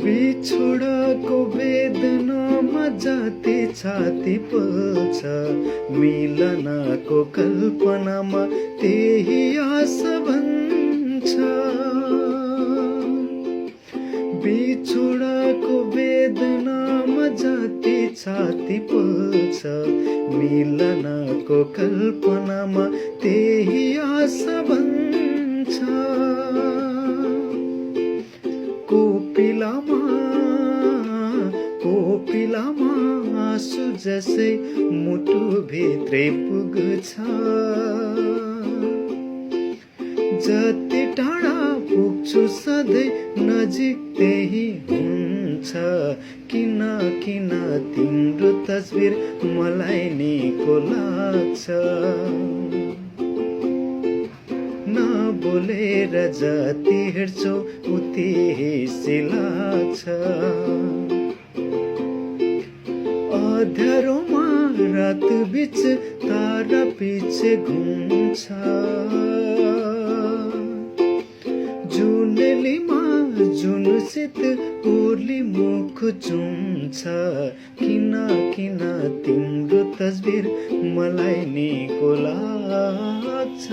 बिछोडको वेदनामा जाति छाती पोल्छ, मिलनको कल्पनामा त्यही आशा भन्छ। बिछोडको वेदनामा जाति छाती पोल्छ, मिलनको कल्पनामा त्यही आशा भन्छ। कोपिलामा आँसु जसै मुटु भित्रै पुग्छ, जति टाढा पुग्छु सधैँ नजिक त्यही हुन्छ। किन किन तिम्रो तस्बिर मलाई निको लाग्छ, नबोलेर जति हेर्छौ उति हिसी लाग्छ। अँध्यारोमा रात बिच तारा पछि घुम्छ, जुनेलीमा जुनसित ओर्ली मुख चुम्छ। किन किन तिम्रो तस्बिर मलाई निको लाग्छ।